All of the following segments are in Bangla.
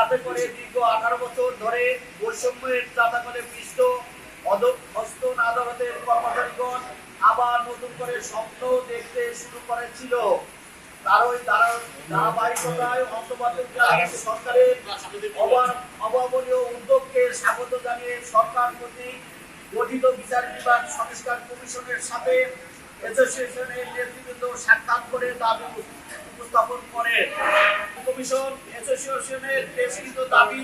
যাতে করে দীর্ঘ 18 বছর ধরে বৈষম্যের জাতাকলে পিষ্ট অধস্তন আদালতের কর্মচারীগণ আবার নতুন করে স্বপ্ন দেখতে শুরু করেছিল। তারই ধারাবাহিকতায় অন্তর্বর্তীকালীন সরকারের অভাবনীয় উদ্যোগকে স্বাগত জানিয়ে সরকার কর্তৃক গঠিত বিচার বিভাগ সংস্কার কমিশনের সাথে অ্যাসোসিয়েশনের নেতৃবৃন্দ সাক্ষাৎ করে দাবি উপস্থাপন করে। কমিশন অ্যাসোসিয়েশনের পেশকৃত দাবি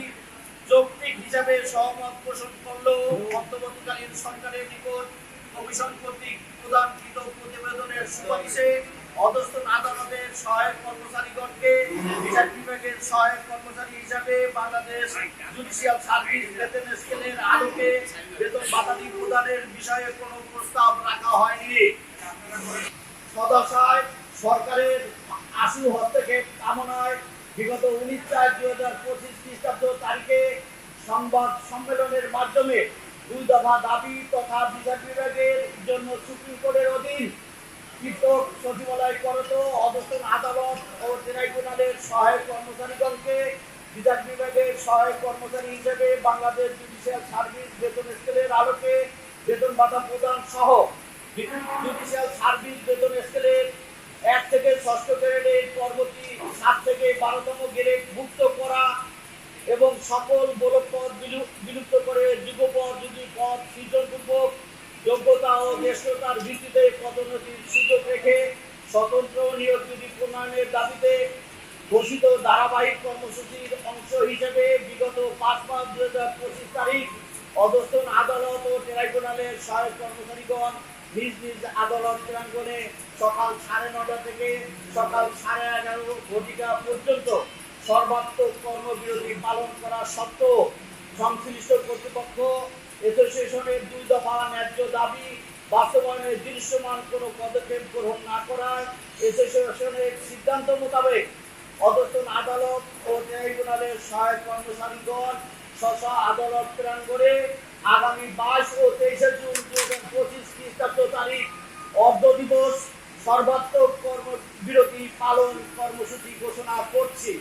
যৌক্তিক হিসাবে সহমত পোষণ করলেও অন্তর্বর্তীকালীন সরকারের নিকট কমিশন কর্তৃক প্রদানকৃত প্রতিবেদনের সুপারিশে অধস্তন আদালতের সহায়ক কর্মচারীগণকে বিচার বিভাগের সহায়ক কর্মচারী হিসাবে বাংলাদেশ জুডিশিয়াল সার্ভিস বেতন স্কেলের আলোকে বেতন ভাতাদি প্রদানের বিষয়ে কোনো প্রস্তাব রাখা হয়নি। সদস্যায় সরকারের আশু হস্তক্ষেপ কামনায় বিগত 19/4/2025 খ্রিস্টাব্দ তারিখে সংবাদ সম্মেলনের মাধ্যমে 2 দফা দাবি তথা বিচার বিভাগের জন্য সুপ্রিম কোর্টের অধীন পৃথক সচিবালয় করত অধস্তন আদালত ও ট্রাইব্যুনালের সহায়ক কর্মচারীগণকে বিচার বিভাগের সহায়ক কর্মচারী হিসেবে বাংলাদেশ জুডিশিয়াল সার্ভিস বেতন স্কেলের আলোকে বেতন ভাতা প্রদান সহ জুডিশিয়াল সার্ভিস বেতন স্কেলের 1 থেকে 6ষ্ঠ গ্রেডের পরবর্তী 7 থেকে 12তম গ্রেড মুক্ত করা এবং সকল ব্লক পদ বিলুপ্ত করে যুগোপযোগী পদ সৃজনপূর্বক যোগ্যতা ও জ্যেষ্ঠতার ভিত্তিতে পদোন্নতির সুযোগ রেখে স্বতন্ত্র নিয়োগ বিধি প্রণয়নের দাবিতে ঘোষিত ধারাবাহিক কর্মসূচির অংশ হিসেবে বিগত 5/5/2025 তারিখ অধস্তন আদালত ও ট্রাইব্যুনালের সহায়ক কর্মচারীগণ নিজ নিজ আদালত প্রাঙ্গণে সকাল 9:30 থেকে সকাল 11:30 ঘটিকা পর্যন্ত সর্বাত্মক কর্মবিরতি পালন করা সত্ত্বেও সংশ্লিষ্ট কর্তৃপক্ষ অ্যাসোসিয়েশনের 2 দফা ন্যায্য দাবি বাস্তবায়নের দৃশ্যমান কোনো পদক্ষেপ গ্রহণ না করায় অ্যাসোসিয়েশনের সিদ্ধান্ত মোতাবেক অধস্তন আদালত ও ট্রাইব্যুনালের সহায়ক কর্মচারীগণ স্ব আদালত প্রাঙ্গণে আগামী 22 ও 23 জুন 2025 খ্রিস্টাব্দ তারিখ অর্ধ দিবস সর্বাত্মক কর্মবিরতি পালন কর্মসূচি ঘোষণা করছি।